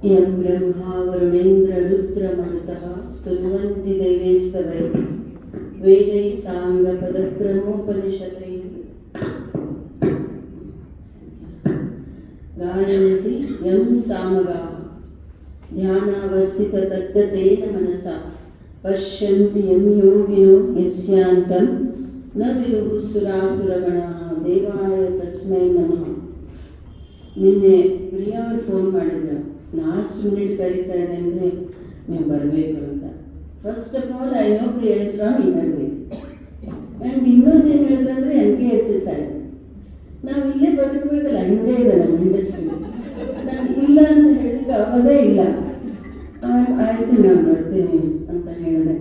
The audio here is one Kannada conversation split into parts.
ಯಂ ಬ್ರಹ್ಮಾ ವರುಣೇಂದ್ರ ರುದ್ರಮರುತಃ ಸ್ತುನ್ವಂತಿ ದೇವೇಸ್ತವೈ ವೇದೈ ಸಾಂಗ ಪದಕ್ರಮೋಪನಿಷದೈ ಗಾಯಂತಿ ಯಂ ಸಾಮಗಾಃ ಧ್ಯಾನಾವಸ್ಥಿತ ತದ್ಗತೇನ ಮನಸಾ ಪಶ್ಯಂತಿ ಯಂ ಯೋಗಿನೋ ಯಸ್ಯಾಂತಂ ನ ವಿದುಃ ಸುರಾಸುರಗಣಾಃ ದೇವಾಯ ತಸ್ಮೈ ನಮಃ. ನಿನ್ನೆ ಪ್ರಿಯವ್ರು ಫೋನ್ ಮಾಡಿದ್ರು, ಲಾಸ್ಟ್ ಮಿನಿಟ್ ಕರೀತಾ ಇದೆ ಅಂದರೆ ನೀವು ಬರಬೇಕು ಅಂತ. First of all I know Priya is from inner wheel and ಇನ್ನೊಂದು ಏನು ಹೇಳಿದ್ರೆ NKSS ಆಯಿತು. ನಾವು ಇಲ್ಲೇ ಬದುಕಬೇಕಲ್ಲ, ಹಿಂದೆ ಇದೆ ನಮ್ಮ ಇಂಡಸ್ಟ್ರಿ. ನಾನು ಇಲ್ಲ ಅಂತ ಹೇಳಿದ್ದು ಆಗೋದೇ ಇಲ್ಲ. ಆಯಿತು ನಾನು ಬರ್ತೀನಿ ಅಂತ ಹೇಳಿದೆ.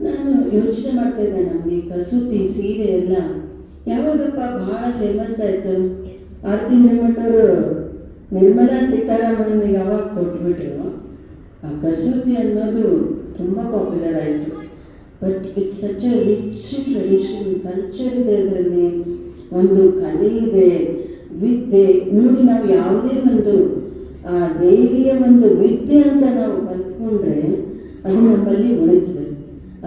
ನಾನು ಯೋಚನೆ ಮಾಡ್ತಾಯಿದ್ದೆ, ನಮಗೆ ಕಸೂತಿ ಸೀರೆ ಎಲ್ಲ ಯಾವಾಗಪ್ಪ ಭಾಳ ಫೇಮಸ್ ಆಯಿತು. ಆರತಿ ಹಿರೇಮಠವರು ನಿರ್ಮಲಾ ಸೀತಾರಾಮನ್ಗೆ ಯಾವಾಗ ಕೊಟ್ಬಿಟ್ರು, ಆ ಕಸೂತಿ ಅನ್ನೋದು ತುಂಬ ಪಾಪ್ಯುಲರ್ ಆಯಿತು. But it's such a rich tradition, culture ಇದೆ ಅದರಲ್ಲಿ, ಒಂದು ಕಲೆ ಇದೆ, ವಿದ್ಯೆ. ನೋಡಿ, ನಾವು ಯಾವುದೇ ಒಂದು ಆ ದೇವಿಯ ಒಂದು ವಿದ್ಯೆ ಅಂತ ನಾವು ಕಲ್ತ್ಕೊಂಡ್ರೆ ಅದು ನಮ್ಮಲ್ಲಿ ಉಳಿತದೆ.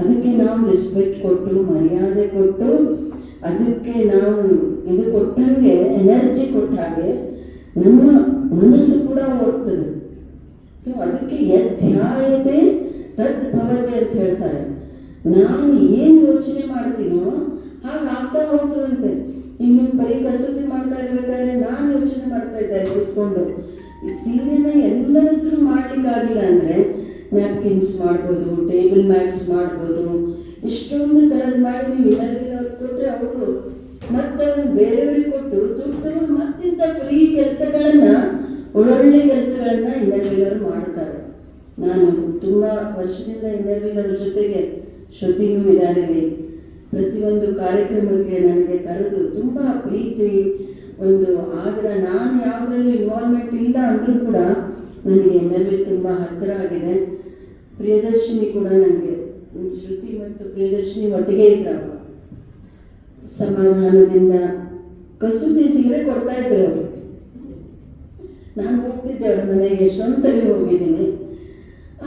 ಅದಕ್ಕೆ ನಾವು ರೆಸ್ಪೆಕ್ಟ್ ಕೊಟ್ಟು, ಮರ್ಯಾದೆ ಕೊಟ್ಟು, ಅದಕ್ಕೆ ನಾವು ಇದು ಕೊಟ್ಟಂಗೆ, ಎನರ್ಜಿ ಕೊಟ್ಟ ಹಾಗೆ ನಮ್ಮ ಮನಸ್ಸು ಕೂಡ ಓಡ್ತದೆ. ಸೊ ಅದಕ್ಕೆ ಯದ್ಧ್ಯಾಯತೆ ತದ್ ಭವತೆ ಅಂತ ಹೇಳ್ತಾರೆ. ನಾನು ಏನು ಯೋಚನೆ ಮಾಡ್ತೀನೋ ಹಾಗೆ ಆಗ್ತಾ ಹೋಗ್ತದಂತೆ. ಇನ್ನು ಬರೀ ಕಸೂತಿ ಮಾಡ್ತಾ ಇರ್ಬೇಕಾದ್ರೆ ನಾನು ಯೋಚನೆ ಮಾಡ್ತಾ ಇದ್ದೆ ಕೂತ್ಕೊಂಡು, ಈ ಸೀರೆನ ಎಲ್ಲರದ್ರೂ ಮಾಡ್ಲಿಕ್ಕಾಗಿಲ್ಲ ಅಂದರೆ ನ್ಯಾಪ್ಕಿನ್ಸ್ ಮಾಡ್ಬೋದು, ಟೇಬಲ್ ಮ್ಯಾಟ್ಸ್ ಮಾಡ್ಬೋದು, ಇಷ್ಟೊಂದು ಥರದ್ದು ಮಾಡಿ ನೀವು ಇನ್ನರ್ವಿಲ್ ಕೊಟ್ಟರೆ ಅವರು ಮತ್ತೆ ಅದನ್ನು ಬೇರೆಯವ್ರಿಗೆ ಕೊಟ್ಟು ದುಡ್ಡು ಮತ್ತಿಂತ ಫ್ರೀ ಕೆಲಸಗಳನ್ನು, ಒಳ್ಳೊಳ್ಳೆ ಕೆಲಸಗಳನ್ನ ಇನ್ನರ್ವಿಲ್ ಮಾಡ್ತಾರೆ. ನಾನು ತುಂಬ ವರ್ಷದಿಂದ ಇನ್ನರ್ವಿಲ್ ಅವ್ರ ಜೊತೆಗೆ ಶ್ರುತಿನೂ ಇದಾಗಿದೆ. ಪ್ರತಿಯೊಂದು ಕಾರ್ಯಕ್ರಮಕ್ಕೆ ನನಗೆ ಕರೆದು ತುಂಬ ಪ್ರೀತಿ ಒಂದು ಆಗ್ರ. ನಾನು ಯಾವುದ್ರಲ್ಲೂ ಇನ್ವಾಲ್ವ್ಮೆಂಟ್ ಇಲ್ಲ ಅಂದರೂ ಕೂಡ ನನಗೆ ಇನ್ನರ್ವಿಲ್ ತುಂಬ ಹತ್ತಿರ ಆಗಿದೆ. ಪ್ರಿಯದರ್ಶಿನಿ ಕೂಡ ನನಗೆ, ಶ್ರುತಿ ಮತ್ತು ಪ್ರಿಯದರ್ಶಿನಿ ಒಟ್ಟಿಗೆ ಇದ್ರವ. ಸಮಾಧಾನದಿಂದ ಕಸೂತಿ ಸೀರೆ ಕೊಡ್ತಾ ಇದ್ರು ಅವರು. ನಾನು ಹೋಗ್ತಿದ್ದೆ ಅವ್ರ ಮನೆಗೆ, ಎಷ್ಟೊಂದು ಸಲ ಹೋಗಿದ್ದೀನಿ.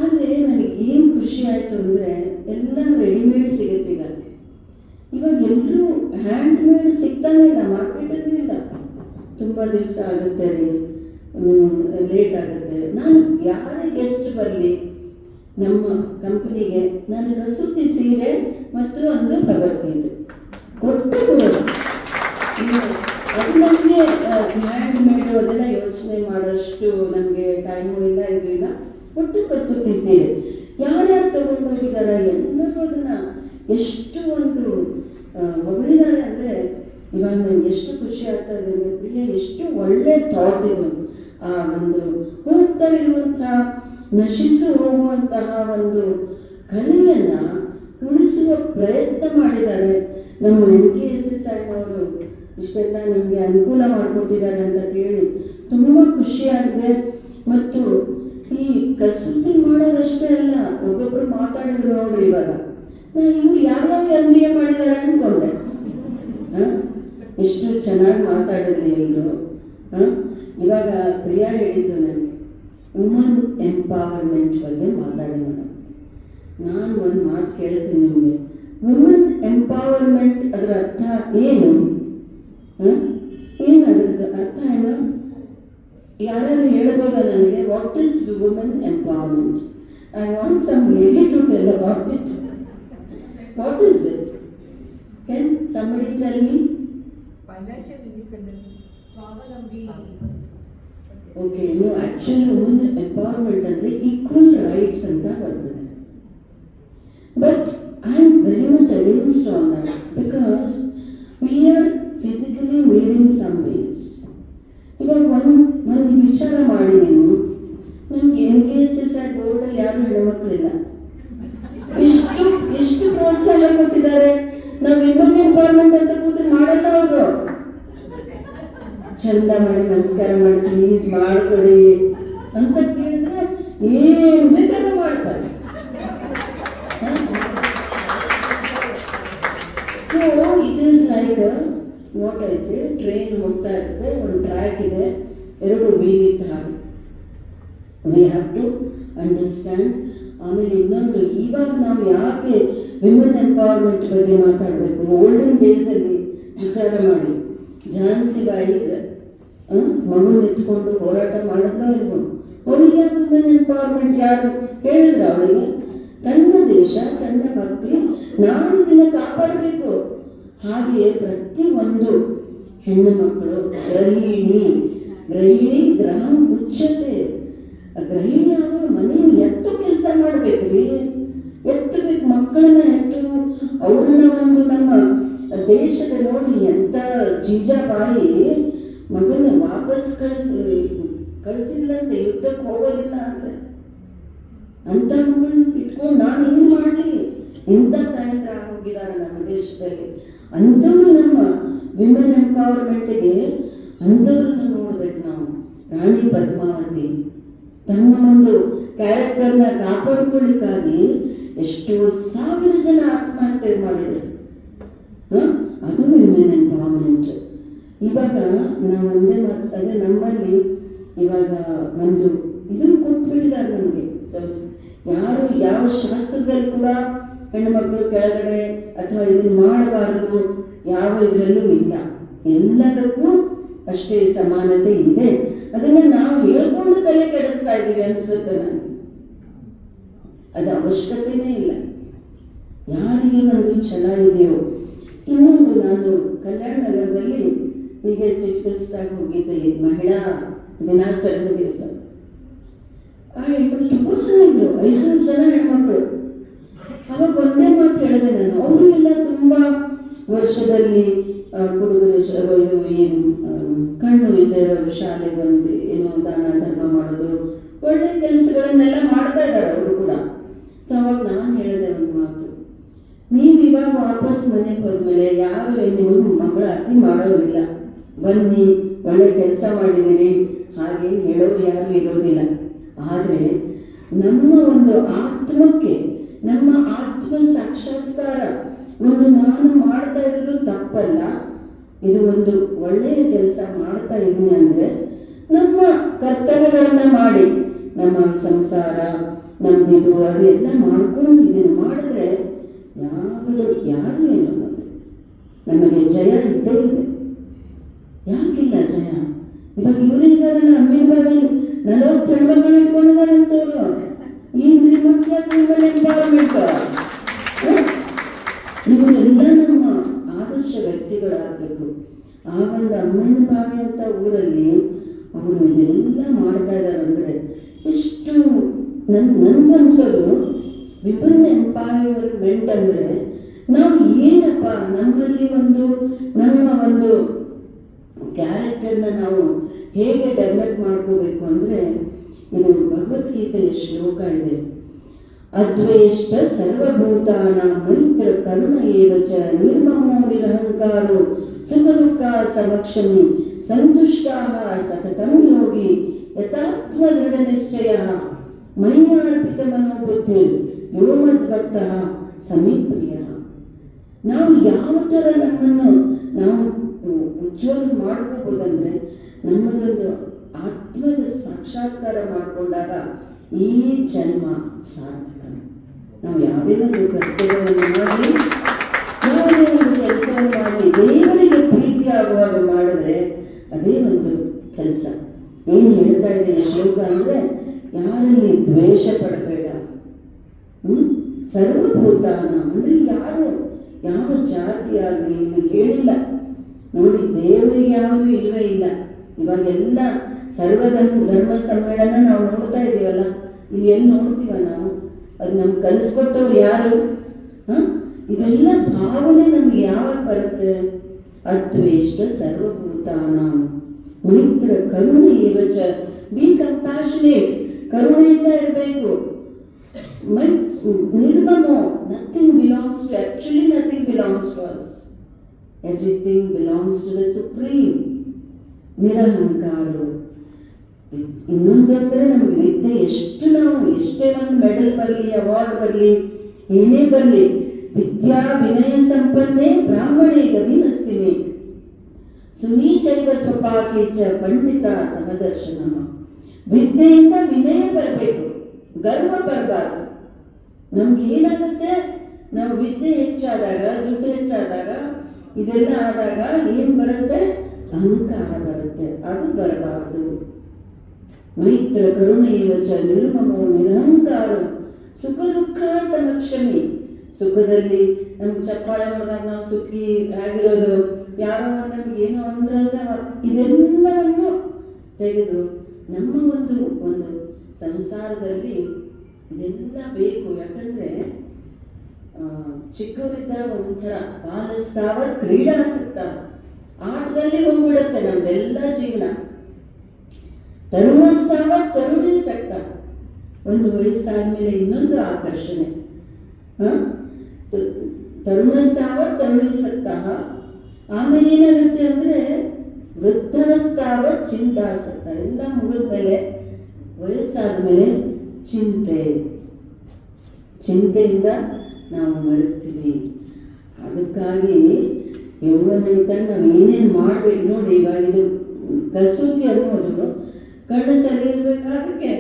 ಆದರೆ ನನಗೆ ಏನು ಖುಷಿ ಆಯಿತು ಅಂದರೆ ಎಲ್ಲ ರೆಡಿಮೇಡ್ ಸಿಗುತ್ತೆ ಈಗ. ಇವಾಗ ಎಲ್ಲರೂ ಹ್ಯಾಂಡ್ ಮೇಡ್ ಸಿಗ್ತಾನೆ ಇಲ್ಲ, ಮಾರ್ಕೆಟಲ್ಲೂ ಇಲ್ಲ. ತುಂಬ ದಿವಸ ಆಗುತ್ತೆ ರೀ, ಲೇಟ್ ಆಗುತ್ತೆ. ನಾನು ಯಾರೇ ಗೆಸ್ಟ್ ಬರಲಿ ನಮ್ಮ ಕಂಪ್ನಿಗೆ, ನಾನು ಕಸೂತಿ ಸೀರೆ ಮತ್ತು ಒಂದು ಭಗವದ್ಗೀತೆ ಕೊಟ್ಟು ಕೊಡೋದು. ಅದು ನಮಗೆ ಹ್ಯಾಂಡ್ ಮೇಡು ಅದೆಲ್ಲ ಯೋಚನೆ ಮಾಡೋಷ್ಟು ನಮಗೆ ಟೈಮು ಇಲ್ಲ, ಇದು ಇಲ್ಲ. ಒಟ್ಟು ಕಸೂತಿ ಸೀರೆ ಯಾರ್ಯಾರು ತೊಗೊಂಡು ಹೋಗಿದ್ದಾರೆ, ಎಲ್ಲರೂ ಅದನ್ನು ಎಷ್ಟು ಒಂದು ಹೊಗಳಿದ್ದಾರೆ ಅಂದರೆ ಇವಾಗ ನನಗೆ ಎಷ್ಟು ಖುಷಿ ಆಗ್ತಾ ಇದೆ ಅಂದರೆ, ಪ್ರಿಯ ಎಷ್ಟು ಒಳ್ಳೆ ಥಾಟ್ ಇದು. ಆ ಒಂದು ಹೋಗ್ತಾ ಇರುವಂಥ, ನಶಿಸು ಹೋಗುವಂತಹ ಒಂದು ಕಲೆಯನ್ನು ಉಳಿಸುವ ಪ್ರಯತ್ನ ಮಾಡಿದ್ದಾರೆ ನಮ್ಮ NKSS ಅವರು. ಇಷ್ಟೆಲ್ಲ ನಮಗೆ ಅನುಕೂಲ ಮಾಡಿಕೊಟ್ಟಿದ್ದಾರೆ ಅಂತ ಕೇಳಿ ತುಂಬ ಖುಷಿಯಾಗಿದೆ. ಮತ್ತು ಈ ಕಸೂತಿ ಮಾಡೋದಷ್ಟೇ ಅಲ್ಲ, ಒಬ್ಬೊಬ್ಬರು ಮಾತಾಡಿದ್ರು ನೋಡ್ರಿ, ಇವಾಗ ಇವ್ರು ಯಾವ್ಯಾವ MBA ಮಾಡಿದ್ದಾರೆ ಅಂದ್ಕೊಂಡೆ. ಎಷ್ಟು ಚೆನ್ನಾಗಿ ಮಾತಾಡಿದ್ರಿ ಎಲ್ಲರೂ. ಇವಾಗ ಪ್ರಿಯಾ ಹೇಳಿದ್ದು ನನಗೆ ವುಮನ್ ಎಂಪವರ್ಮೆಂಟ್ ಬಗ್ಗೆ ಮಾತಾಡೋಣ. ನಾನು ಒಂದು ಮಾತು ಕೇಳ್ತೀನಿ ನಿಮಗೆ, ವುಮನ್ ಎಂಪವರ್ಮೆಂಟ್ ಅದರ ಅರ್ಥ ಏನು? ಏನು ಅದರದ್ದು ಅರ್ಥ ಏನು? ಯಾರು ಹೇಳ್ಬೋದಾ ನನಗೆ? What is woman empowerment? I want some lady to tell about it. What is it? Can somebody tell me? Financial independence. ಸ್ವಾವಲಂಬಿ. ಓಕೆ, ನೀವು ಆ್ಯಕ್ಚುಲಿ ವುಮನ್ ಎಂಪವರ್ಮೆಂಟ್ ಅಂದರೆ ಈಕ್ವಲ್ ರೈಟ್ಸ್ ಅಂತ ಬರ್ತದೆ. But I am very much against on that, because we are physically made in some ways. ಇವಾಗ ಒಂದು ವಿಚಾರ ಮಾಡಿ ನೀವು, ನಮ್ಗೆ NKSS ಬೋರ್ಡಲ್ಲಿ ಯಾರು ಹೆಣ್ಮಕ್ಳಿಲ್ಲ, ಎಷ್ಟು ಪ್ರೋತ್ಸಾಹ ಕೊಟ್ಟಿದ್ದಾರೆ. ನಾವು ವಿಮನ್ ಎಂಪವರ್ಮೆಂಟ್ ಅಂತ ಕೂತ್ರೆ ಮಾಡಲ್ಲ ಅವರು. ಚಂದ ಮಾಡಿ ನಮಸ್ಕಾರ ಮಾಡಿ ಪ್ಲೀಸ್ ಮಾಡಿಕೊಡಿ ಅಂತ ಕೇಳಿದ್ರೆ ಏನು ಬೇಕಾದ್ರೂ ಮಾಡ್ತಾರೆ. So it is like what I say, train ಹೋಗ್ತಾ ಇರುತ್ತೆ, ಒಂದು ಟ್ರ್ಯಾಕ್ ಇದೆ, ಎರಡು ವೀಲ್ ಇತ್ತು ಹಾಗೆ. We have to understand. ಆಮೇಲೆ ಇನ್ನೊಂದು, ಇವಾಗ ನಾವು ಯಾಕೆ ವಿಮೆನ್ ಎಂಪವರ್ಮೆಂಟ್ ಬಗ್ಗೆ ಮಾತಾಡಬೇಕು? ಓಲ್ಡನ್ ಡೇಸಲ್ಲಿ ವಿಚಾರ ಮಾಡಿ, ಝಾನ್ಸಿ ಬಾಯಿ ಮಗು ಎತ್ಕೊಂಡು ಹೋರಾಟ ಮಾಡಿದ್ರೋ ಇಲ್ವೋ, ಅವಳಿಗೆ ವಿಮೆನ್ ಎಂಪವರ್ಮೆಂಟ್ ಯಾರು ಹೇಳಿದ್ರು? ಅವಳಿಗೆ ತನ್ನ ದೇಶ, ತನ್ನ ಭಕ್ತಿ, ನಾನು ಇದನ್ನು ಕಾಪಾಡಬೇಕು. ಹಾಗೆಯೇ ಪ್ರತಿಯೊಂದು ಹೆಣ್ಣು ಮಕ್ಕಳು ಗೃಹಿಣಿ ಗ್ರಹ ಉಚ್ಚತೆ. ಗೃಹಿಣಿ ಆದರೂ ಮನೆಯಲ್ಲಿ ಎತ್ತು ಕೆಲಸ ಮಾಡಬೇಕ್ರಿ, ಎತ್ತಬೇಕು ಮಕ್ಕಳನ್ನ, ಎತ್ತು ಅವ್ರನ್ನ ಒಂದು ನಮ್ಮ ದೇಶದ ನೋಡಿ ಎಂಥ ಜೀಜಾಬಾಯಿ ಮಗನ ವಾಪಸ್ ಕಳಿಸಿಲ್ಲಂತೆ, ಯುದ್ಧಕ್ಕೆ ಹೋಗೋದಿಲ್ಲ ಅಂದರೆ ಅಂಥ ಮಕ್ಕಳನ್ನ ಇಟ್ಕೊಂಡು ನಾನು ಏನು ಮಾಡಲಿ? ಇಂಥ ತಾಯಂದ್ರ ಹೋಗಿದ್ದಾರೆ ನಮ್ಮ ದೇಶದಲ್ಲಿ. ಅಂಥವ್ರು ನಮ್ಮ ವಿಮೆನ್ ಎಂಪವರ್ಮೆಂಟಿಗೆ ಅಂಥವ್ರನ್ನ ನೋಡ್ಬೇಕು ನಾವು. ರಾಣಿ ಪದ್ಮಾವತಿ ತಮ್ಮ ಒಂದು ಕ್ಯಾರೆಕ್ಟರ್ನ ಕಾಪಾಡ್ಕೊಳ್ಳಿಕ್ಕಾಗಿ ಎಷ್ಟೋ ಸಾವಿರ ಜನ ಆತ್ಮಹತ್ಯೆ ಮಾಡಿದರು. ಅದು ವಿಮೆನ್ ಎಂಪವರ್ಮೆಂಟ್. ಇವಾಗ ನಾವು ಒಂದೇ ಮಾತು, ಅದೇ ನಮ್ಮಲ್ಲಿ ಇವಾಗ ಒಂದು ಇದನ್ನು ಕೊಟ್ಬಿಟ್ಟಿದ್ದಾರೆ ನಮಗೆ. ಯಾರು ಯಾವ ಶಾಸ್ತ್ರದಲ್ಲಿ ಕೂಡ ಹೆಣ್ಣುಮಕ್ಕಳು ಕೆಳಗಡೆ ಅಥವಾ ಇದನ್ನು ಮಾಡಬಾರದು ಯಾವ ಇದರಲ್ಲೂ ಇಲ್ಲ. ಎಲ್ಲದಕ್ಕೂ ಅಷ್ಟೇ ಸಮಾನತೆ ಇದೆ. ಅದನ್ನು ನಾವು ಹೇಳ್ಕೊಂಡು ತಲೆ ಕೆಡಿಸ್ತಾ ಇದ್ದೀವಿ ಅನಿಸುತ್ತೆ ನನಗೆ. ಅದು ಅವಶ್ಯಕತೆಯೇ ಇಲ್ಲ. ಯಾರಿಗೆ ಒಂದು ಛಲ ಇದೆಯೋ. ಇನ್ನೊಂದು, ನಾನು ಕಲ್ಯಾಣ ನಗರದಲ್ಲಿ ಈಗ ಚೀಫ್ ಗೆಸ್ಟ್ ಆಗಿ ಹೋಗಿದ್ದೆ ಮಹಿಳಾ ದಿನಾಚರಣೆ ದಿವಸ. ಆ ಹೆಣ್ಮಕ್ಳು ತುಂಬ ಜನ ಇದ್ರು, 500 ಜನ ಹೆಣ್ಮಕ್ಳು. ಅವಾಗ ಒಂದೇ ಮಾತು ಹೇಳಿದೆ ನಾನು, ಅವರು ಎಲ್ಲ ತುಂಬ ವರ್ಷದಲ್ಲಿ ಹುಡುಗರು ಏನು ಕಣ್ಣು ಇಲ್ಲದೆ ಇರೋರು ಶಾಲೆ ಬಂದು ಏನೋ ದಾನ ಧರ್ಮ ಮಾಡೋದು, ಒಳ್ಳೆ ಕೆಲಸಗಳನ್ನೆಲ್ಲ ಮಾಡ್ತಾ ಇದ್ದಾರೆ ಅವರು ಕೂಡ. ಸೊ ಅವಾಗ ನಾನು ಹೇಳಿದೆ ಒಂದು ಮಾತು, ನೀವು ಇವಾಗ ವಾಪಸ್ ಮನೆಗೆ ಹೋದ್ಮೇಲೆ ಯಾರು ನಿಮ್ಮ ಮಗಳ ಅತಿ ಮಾಡೋದಿಲ್ಲ, ಬನ್ನಿ ಒಳ್ಳೆ ಕೆಲಸ ಮಾಡಿದ್ದೀರಿ ಹಾಗೇನು ಹೇಳೋರು ಯಾರು ಇರೋದಿಲ್ಲ. ಆದರೆ ನಮ್ಮ ಒಂದು ಆತ್ಮಕ್ಕೆ, ನಮ್ಮ ಆತ್ಮ ಸಾಕ್ಷಾತ್ಕಾರ ಒಂದು ನಾನು ಮಾಡ್ತಾ ಇರೋದು ತಪ್ಪಲ್ಲ, ಇದು ಒಂದು ಒಳ್ಳೆಯ ಕೆಲಸ ಮಾಡ್ತಾ ಇದ್ದೀನಿ ಅಂದರೆ ನಮ್ಮ ಕರ್ತವ್ಯಗಳನ್ನು ಮಾಡಿ, ನಮ್ಮ ಸಂಸಾರ ನಮ್ಮದಿದು ಅದೆಲ್ಲ ಮಾಡ್ಕೊಂಡು ಇದನ್ನು ಮಾಡಿದ್ರೆ ಯಾರು ಏನು ಅನ್ನೋದು ನಮಗೆ ಜಯ ಇದ್ದೇ ಇದೆ. ಯಾಕಿಲ್ಲ ಜಯ? ಇವಾಗ ಇವರಿದ್ದಾರಲ್ಲ, ಅಮೀನ್ಬಾಯಿ 40 ಹೆಣ್ಮಕ್ಳು ಇಟ್ಕೊಂಡಿದ್ದಾರೆ ಅಂತವ್ರು. ಈ ವಿಮೆನ್ ಎಂಪವರ್ಮೆಂಟ್ ಇವರೆಲ್ಲ ನಮ್ಮ ಆದರ್ಶ ವ್ಯಕ್ತಿಗಳಾಗಬೇಕು. ಆ ಒಂದು ಅಮ್ಮನಬಾವಿ ಅಂತ ಊರಲ್ಲಿ ಅವರು ಇದೆಲ್ಲ ಮಾಡ್ತಾ ಇದ್ದಾರೆ ಅಂದರೆ ಎಷ್ಟು ನನ್ಗನ್ಸೋದು ವಿಮೆನ್ ಎಂಪವರ್ಮೆಂಟ್ ಅಂದರೆ ನಾವು ಏನಪ್ಪ ನಮ್ಮಲ್ಲಿ ಒಂದು ನಮ್ಮ ಒಂದು ಕ್ಯಾರೆಕ್ಟರ್ನ ನಾವು ಹೇಗೆ ಡೆವಲಪ್ ಮಾಡ್ಕೋಬೇಕು ಅಂದರೆ, ಇದು ಭಗವದ್ಗೀತೆಯ ಶ್ಲೋಕ ಇದೆ, ಅದ್ವೇಷ್ಟ ಸರ್ವಭೂತಾನ ಮೈತ್ರ ಕರುಣ ಏವಚ ನಿರ್ಮಮೋ ನಿರಹಂಕಾರೋ ಸುಖ ದುಃಖ ಸಮಕ್ಷಮಿ ಸಂತುಷ್ಟಾ ಸತತಂ ಯೋಗಿ ಯಥಾತ್ಮ ದೃಢ ನಿಶ್ಚಯ ಮೈಯಾರ್ಪಿತ ಮನೋಬುದ್ಧಿ ಯೋಮದ್ಭಕ್ತಃ ಸಮೀಪ್ರಿಯ. ನಾವು ಯಾವ ಥರ ನಮ್ಮನ್ನು ನಾವು ಉಜ್ವಲ ಮಾಡ್ಕೋಬೋದಂದರೆ, ನಮ್ಮದೊಂದು ಆತ್ಮದ ಸಾಕ್ಷಾತ್ಕಾರ ಮಾಡಿಕೊಂಡಾಗ ಈ ಜನ್ಮ ಸಾರ್ಥಕ. ನಾವು ಯಾವುದೇ ಒಂದು ಕರ್ತವ್ಯವನ್ನು ಮಾಡಿ, ಯಾವುದೇ ಒಂದು ಕೆಲಸವನ್ನು ಮಾಡಿ ದೇವರಿಗೆ ಪ್ರೀತಿಯಾಗುವಾಗ ಮಾಡಿದ್ರೆ ಅದೇ ಒಂದು ಕೆಲಸ. ಏನು ಹೇಳ್ತಾ ಇದೆ ಈ ಶ್ಲೋಕ ಅಂದರೆ, ಯಾರಲ್ಲಿ ದ್ವೇಷ ಪಡಬೇಡ, ಸರ್ವಭೂತಾನ ಅಂದರೆ ಯಾರು ಯಾವ ಜಾತಿ ಆಗಲಿ ಹೇಳಿಲ್ಲ ನೋಡಿ, ದೇವರಿಗೆ ಯಾವುದು ಇಲ್ಲವೇ ಇಲ್ಲ. ಇವಾಗೆಲ್ಲ ಸರ್ವಧರ್ಮ ಸಮ್ಮೇಳನ ನಾವು ನೋಡ್ತಾ ಇದ್ದೀವಲ್ಲ, ಇಲ್ಲಿ ಎಲ್ಲಿ ನೋಡ್ತೀವ ನಾವು? ಅದು ನಮ್ಗೆ ಕಲಿಸ್ಕೊಟ್ಟವ್ರು ಯಾರು? ಇದೆಲ್ಲ ಭಾವನೆ ನಮ್ಗೆ ಯಾವಾಗ ಬರುತ್ತೆ? ಅದ್ವೇಷ್ಟ ಸರ್ವಭೂತಾನ ಮೈತ್ರ ಕರುಣ ಏವಚ, ಬಿ ಕಂಪ್ಯಾಷನೇಟ್, ಕರುಣೆಯಿಂದ ಇರಬೇಕು. ನಿರ್ಮಮೋ, nothing belongs to, actually nothing belongs to us, everything belongs to the supreme. ನಿರಹಂಕಾರ. ಇನ್ನೊಂದು ಅಂದರೆ ನಮಗೆ ವಿದ್ಯೆ ಎಷ್ಟು, ನಾವು ಎಷ್ಟೇ ಒಂದು ಮೆಡಲ್ ಬರಲಿ, ಅವಾರ್ಡ್ ಬರಲಿ, ಏನೇ ಬರಲಿ, ವಿದ್ಯಾ ವಿನಯ ಸಂಪನ್ನೆ ಬ್ರಾಹ್ಮಣೇ ಗವಿನಸ್ತಿನಿ ಸುನೀಚೈವ ಸ್ವಪಾಕೇಚ ಪಂಡಿತ ಸಮದರ್ಶನ. ವಿದ್ಯೆಯಿಂದ ವಿನಯ ಬರಬೇಕು, ಗರ್ವ ಬರಬಾರ್ದು. ನಮ್ಗೆ ಏನಾಗುತ್ತೆ, ನಾವು ವಿದ್ಯೆ ಹೆಚ್ಚಾದಾಗ, ದುಡ್ಡು ಹೆಚ್ಚಾದಾಗ, ಇದೆಲ್ಲ ಆದಾಗ ಏನು ಬರುತ್ತೆ, ಅಹಂಕಾರ ಬರುತ್ತೆ. ಅದು ಬರಬಾರ್ದು. ಮೈತ್ರ ಕರುಣೆಯ ಚ ನಿರ್ಮಮೋ ನಿರಹಂಕಾರ ಸುಖ ದುಃಖ ಸಮಕ್ಷಮಿ. ಸುಖದಲ್ಲಿ ನಮ್ಗೆ ಚಪ್ಪಾಳೆ ಮಾಡಿದಾಗ ನಾವು ಸುಖಿ ಆಗಿರೋದು, ಯಾರೋ ನಮ್ಗೆ ಏನೋ ಅಂದ್ರೆ ಇದೆಲ್ಲವನ್ನು ತೆಗೆದು ನಮ್ಮ ಒಂದು ಸಂಸಾರದಲ್ಲಿ ಇದೆಲ್ಲ ಬೇಕು. ಯಾಕಂದರೆ ಚಿಕ್ಕವರಿದ್ದಾಗ ಒಂಥರ ಬಾಲಸ್ತಾವತ್ ಕ್ರೀಡಾಸಕ್ತ, ಆಟದಲ್ಲಿ ಹೋಗ್ಬಿಡುತ್ತೆ ನಮ್ದೆಲ್ಲ ಜೀವನ. ತರುಣಸ್ತಾವತ್ ತರುಣಾಸಕ್ತ, ಒಂದು ವಯಸ್ಸಾದ್ಮೇಲೆ ಇನ್ನೊಂದು ಆಕರ್ಷಣೆ. ತರುಣಸ್ತಾವತ್ ತರುಣಾಸಕ್ತ. ಆಮೇಲೆ ಏನಾಗುತ್ತೆ ಅಂದರೆ ವೃದ್ಧಾಸ್ತಾವತ್ ಚಿಂತಾಸಕ್ತ. ಎಲ್ಲ ಮುಗಿದ್ಮೇಲೆ ವಯಸ್ಸಾದ್ಮೇಲೆ ಚಿಂತೆಯಿಂದ ನಾವು ಮರುತ್ತೀವಿ. ಅದಕ್ಕಾಗಿ ಯೌವನ ಇದ್ದಾಗ ನಾವು ಏನೇನು ಮಾಡಬೇಕು ನೋಡಿ. ಇವಾಗ ಇದು ಕಸೂತಿ ಅನ್ನೋದು ಕಣ್ಣು ಸರಿ ಇರಬೇಕಾದಕ್ಕೆ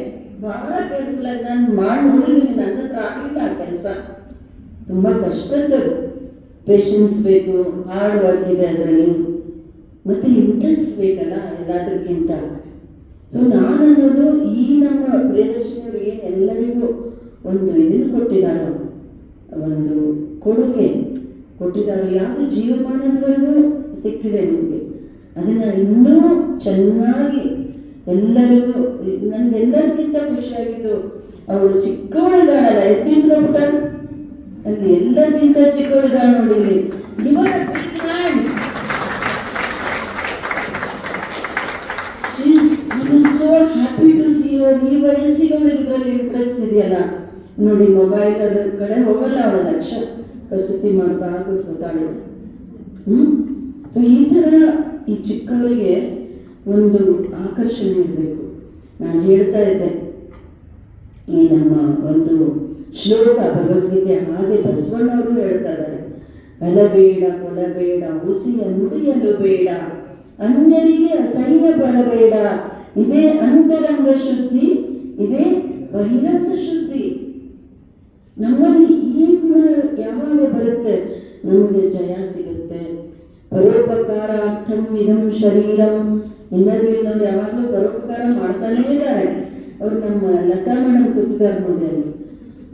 ಭಾಳ ಕೇರ್ಫುಲ್ ಆಗಿ ನಾನು ಮಾಡಿ ನೋಡಿದ್ದೀನಿ. ನನ್ನ ಹತ್ರ ಆಗಿಲ್ಲ ಆ ಕೆಲಸ, ತುಂಬ ಕಷ್ಟದ್ದದು. ಪೇಷನ್ಸ್ ಬೇಕು, ಹಾರ್ಡ್ ವರ್ಕ್ ಇದೆ ಅದರಲ್ಲಿ, ಮತ್ತು ಇಂಟ್ರೆಸ್ಟ್ ಬೇಕಲ್ಲ ಎಲ್ಲದಕ್ಕಿಂತ. ಸೊ ನಾನು ಅನ್ನೋದು ಈ ನಮ್ಮ ಪ್ರಿಯದರ್ಶಿನಿಯವರು ಏನು ಎಲ್ಲರಿಗೂ ಒಂದು ಇದನ್ನು ಕೊಟ್ಟಿದ್ದಾರೋ, ಒಂದು ಕೊಡುಗೆ ಕೊಟ್ಟಿದ್ದಾರೋ, ಯಾವುದು ಜೀವಮಾನದವರೆಗೂ ಸಿಕ್ಕಿದೆ ನಿಮಗೆ, ಅದನ್ನು ಇನ್ನೂ ಚೆನ್ನಾಗಿ ಎಲ್ಲರಿಗೂ. ನನಗೆಲ್ಲರಿಗಿಂತ ಖುಷಿಯಾಗಿದ್ದು ಅವಳು ಚಿಕ್ಕವಳಿದಾಳಲ್ಲ, ಎತ್ತಿಂದ್ಕೊಬಿಟ್ಟ ಅಲ್ಲಿ ಎಲ್ಲರಿಗಿಂತ ಚಿಕ್ಕವಳಿದಾಳ ನೋಡಿಲಿ. ಇವಾಗ ಸೋ ಹ್ಯಾಪಿ ಟು ಸಿ ಅವರ್. ಈ ವಯಸ್ಸಿಗೆ ಅವಳಿಗೆ ಇದರಲ್ಲಿ ಇಂಟ್ರೆಸ್ಟ್ ಇದೆಯಲ್ಲ ನೋಡಿ. ಮೊಬೈಲ್ ಅದ್ರ ಕಡೆ ಹೋಗಲ್ಲ ಅವಳ, ಲಕ್ಷ ಕಸೂತಿ ಮಾಡ್ತಾ ಕೂತಾಳೆ. ಸೊ ಈ ಥರ ಈ ಚಿಕ್ಕವರಿಗೆ ಒಂದು ಆಕರ್ಷಣೆ ಇರಬೇಕು. ನಾನು ಹೇಳ್ತಾ ಇದ್ದೆ, ಈ ನಮ್ಮ ಒಂದು ಶ್ಲೋಕ ಭಗವದ್ಗೀತೆ ಹಾಗೆ ಬಸವಣ್ಣವರು ಹೇಳ್ತಾ ಇದ್ದಾರೆ. ಅಲಬೇಡ ಕೊಲಬೇಡ ಹುಸಿಯ ನುಡಿಯಲು ಬೇಡ, ಅನ್ಯರಿಗೆ ಅಸಹ್ಯ ಪಡಬೇಡ, ಇದೇ ಅಂತರಂಗ ಶುದ್ಧಿ, ಇದೇ ಬಹಿರಂಗ ಶುದ್ಧಿ. ನಮ್ಮಲ್ಲಿ ಈ ಯಾವಾಗ ಬರುತ್ತೆ ನಮಗೆ ಜಯ ಸಿಗುತ್ತೆ. ಪರೋಪಕಾರಾರ್ಥಂ ಇದಂ ಶರೀರಂ. ಎಲ್ಲರಿಗೂ ಇನ್ನೊಂದು ಯಾವಾಗಲೂ ಪರೋಪಕಾರ ಮಾಡ್ತಾನೇ ಇದ್ದಾರೆ. ಅವ್ರು ನಮ್ಮ ಲತಾ ಮೇಡಮ್ ಕೂತಿದ್ದಾರೆ ನೋಡಿ. ಅಲ್ಲಿ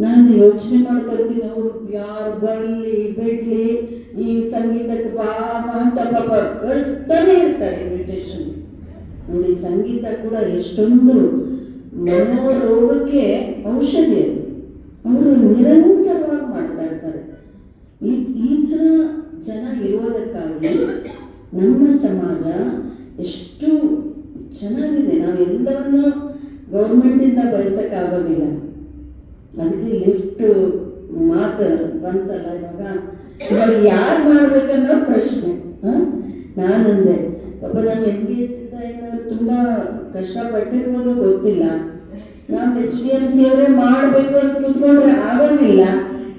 ನಾನು ಯೋಚನೆ ಮಾಡ್ತಾ ಇರ್ತೀನಿ, ಅವ್ರು ಯಾರು ಬರಲಿ ಬಿಡಲಿ ಈ ಸಂಗೀತಕ್ಕೆ ಬಾಮ ಅಂತ ಪಾಪ ಕಳಿಸ್ತಾನೆ ಇರ್ತಾರೆ ಇನ್ವಿಟೇಷನ್ ನೋಡಿ. ಸಂಗೀತ ಕೂಡ ಎಷ್ಟೊಂದು ಮನೋರೋಗಕ್ಕೆ ಔಷಧಿ ಅದು. ಅವರು ನಿರಂತರವಾಗಿ ಮಾಡ್ತಾ ಇರ್ತಾರೆ. ಈ ಥರ ಜನ ಇರೋದಕ್ಕಾಗಿ ನಮ್ಮ ಸಮಾಜ ಎಷ್ಟು ಚೆನ್ನಾಗಿದೆ. ನಾವೆಲ್ಲವನ್ನು ಗೌರ್ಮೆಂಟಿಂದ ಬಳಸೋಕ್ಕಾಗೋದಿಲ್ಲ. ಅದಕ್ಕೆ ಲಿಫ್ಟ್ ಮಾತು ಬಂತಲ್ಲ ಇವಾಗ ಯಾರು ಮಾಡ್ಬೇಕನ್ನೋ ಪ್ರಶ್ನೆ. ನಾನಂದೆ ಪಾಪ ನಮ್ಮ NPSC ತುಂಬ ಕಷ್ಟಪಟ್ಟಿರ್ಬೋದು, ಗೊತ್ತಿಲ್ಲ. ನಾವು HDMC ಅವರೇ ಮಾಡಬೇಕು ಅಂತ ಕೂತ್ಕೊಂಡ್ರೆ ಆಗೋದಿಲ್ಲ.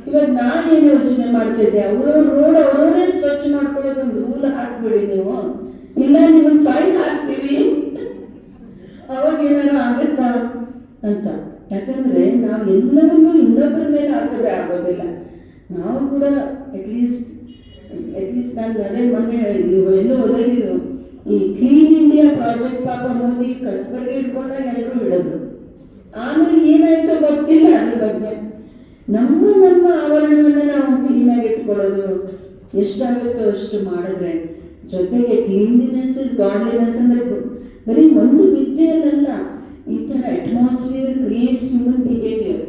ಇವಾಗ ನಾನೇನು ಯೋಚನೆ ಮಾಡ್ತಿದ್ದೆ, ಅವ್ರವ್ರ ರೋಡ್ ಅವರವರೇ ಸ್ವಚ್ಛ ಮಾಡ್ಕೊಳ್ಳೋದು ಒಂದು ರೂಲ್ ಹಾಕ್ಬಿಡಿ ನೀವು, ಇಲ್ಲ ನಿಮಗೆ ಫೈನ್ ಹಾಕ್ತೀವಿ, ಅವಾಗ ಏನಾರು ಆಗುತ್ತಾ ಅಂತ. ಯಾಕಂದರೆ ನಾವು ಎಲ್ಲವನ್ನೂ ಇನ್ನೊಬ್ಬರ ಮೇಲೆ ಹಾಕಿದ್ರೆ ಆಗೋದಿಲ್ಲ. ನಾವು ಕೂಡ ಅಟ್ಲೀಸ್ಟ್ ನಾನು ಅದೇ ಮೊನ್ನೆ ಎಲ್ಲೋ ಓದಿದ್ದು, ಈ ಕ್ಲೀನ್ ಇಂಡಿಯಾ ಪ್ರಾಜೆಕ್ಟ್ ಪಾಪ ಮೋದಿ ಕಸಬರಿಗೆ ಇಟ್ಕೊಂಡಾಗ ಎಲ್ಲರೂ ಹಿಡಿದ್ರು. ಆಮೇಲೆ ಏನಾಯ್ತೋ ಗೊತ್ತಿಲ್ಲ ಅದ್ರ ಬಗ್ಗೆ. ನಮ್ಮ ಆವರಣವನ್ನು ನಾವು ಕ್ಲೀನಾಗಿ ಇಟ್ಕೊಳ್ಳೋದು ಎಷ್ಟಾಗುತ್ತೋ ಅಷ್ಟು ಮಾಡಿದ್ರೆ, ಜೊತೆಗೆ ಕ್ಲೀನ್ಲಿನೆಸ್ ಇಸ್ ಗಾಡ್ಲಿನೆಸ್ ಅಂದರೆ ಬರೀ ಒಂದು ವಿದ್ಯೆಯಲ್ಲ, ಈ ಥರ ಅಟ್ಮಾಸ್ಫಿಯರ್ ಕ್ರಿಯೇಟ್ಸ್ ಹ್ಯೂಮನ್ ಬಿಹೇವಿಯರ್.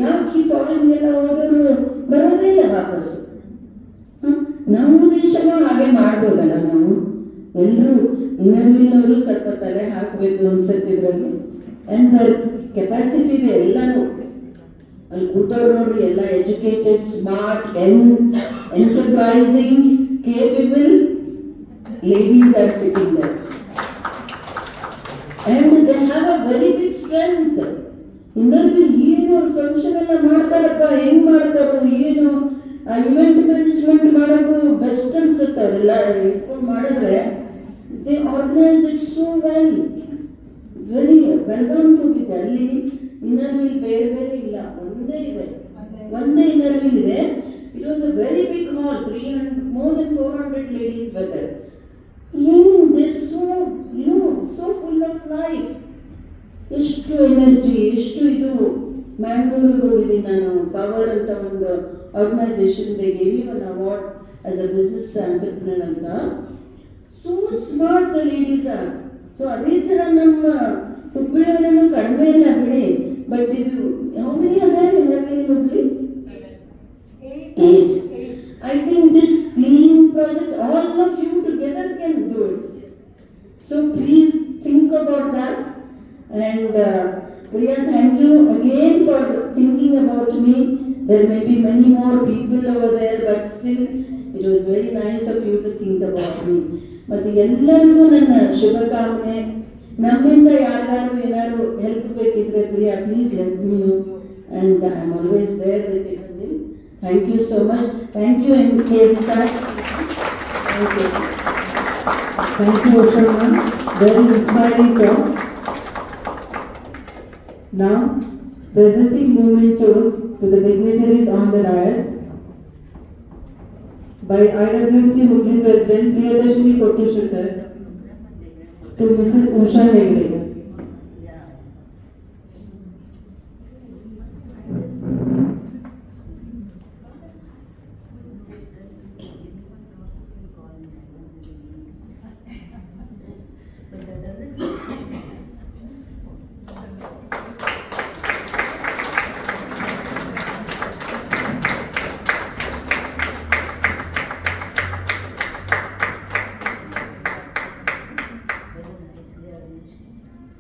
ಯಾಕೆ ಈ ಫಾರಿನ್ಗೆಲ್ಲ ಹೋದವರು ಬರೋದೇ ಇಲ್ಲ ವಾಪಸ್ಸು. ನಮ್ಮ ದೇಶನೂ ಹಾಗೆ ಮಾಡ್ಬೋದಲ್ಲ ನಾವು ಎಲ್ಲರೂ. ಇನ್ನೊಂದಿನವರು ಸ್ವಲ್ಪ ತಲೆ ಹಾಕಬೇಕು ಅನ್ಸತ್ತಿದ್ರಲ್ಲಿ. ಆ್ಯಂಡ್ ದ ಕೆಪಾಸಿಟಿ ಇದೆ ಎಲ್ಲನೂ. ಅಲ್ಲಿ ಕೂತವ್ರು ನೋಡ್ರಿ, ಎಲ್ಲ educated, smart, enterprising, capable ladies are sitting there. And they have a very big strength. ಇನ್ನೊಂದು ಏನು ಫಂಕ್ಷನ್ ಎಲ್ಲ ಮಾಡ್ತಾರಪ್ಪ, ಹೆಂಗೆ ಮಾಡ್ತಾರೋ ಏನು, ಆ ಇವೆಂಟ್ ಮ್ಯಾನೇಜ್ಮೆಂಟ್ ಮಾಡೋಕ್ಕೂ ಬೆಸ್ಟ್ ಅನ್ಸುತ್ತೆ. ಅವರೆಲ್ಲ ಇಟ್ಕೊಂಡು ಮಾಡಿದ್ರೆ they organise it so well, very ಬೆಳಗಾವಿಗೆ ಹೋಗಿದ್ದೆ, ಅಲ್ಲಿ ಇನ್ನರ್ ವೀಲ್ ಬೇರೆ ಬೇರೆ ಇಲ್ಲ, ಒಂದೇ ಇದೆ, ಒಂದೇ ಇನ್ನರ್ ವೀಲ್ ಇದೆ. It was a very big hall, 300 more than 400 ladies were there. They're so full of life. ಎಷ್ಟು ಎನರ್ಜಿ, ಎಷ್ಟು ಇದು. ಮ್ಯಾಂಗ್ಳೂರಿಗೆ ಹೋಗಿದ್ದೀನಿ ನಾನು, ಪವರ್ ಅಂತ ಒಂದು organisation, they gave you an award as a business entrepreneur ಅಂತ. So smart the ladies are. So ಅದೇ ಥರ ನಮ್ಮ ಹುಬ್ಬಳ್ಳಿಯವರೇನು ಕಡಿಮೆ ಇಲ್ಲ ಬಿಡಿ, ಬಟ್ ಇದು how many other in Hubli? 8. I think this clean project, all of you together can do it. So please think about that. And Priya, thank you again for thinking about me. There may be many more people over there, but still it was very nice of you to think about me. But ಎಲ್ಲರಿಗೂ ನನ್ನ ಶುಭಕಾಮನೆ. ನಮ್ಮಿಂದ ಯಾರಿಗಾರು ಏನಾದ್ರು ಹೆಲ್ಪ್ ಬೇಕಿದ್ರೆ Priya, please let me know, and I am always there with you. Thank you so much. Thank you in case that. Thank you. Thank you, Usha ma'am. Very inspiring talk. Now, presenting mementos to the dignitaries on the dais by IWC Hubli President Priyadarshini Kottushekar to Mrs. Usha Hegde.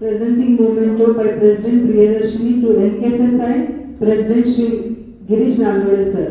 Presenting memento by President Priyadarshini to NKSSI President Shri Girish Nalwade sir.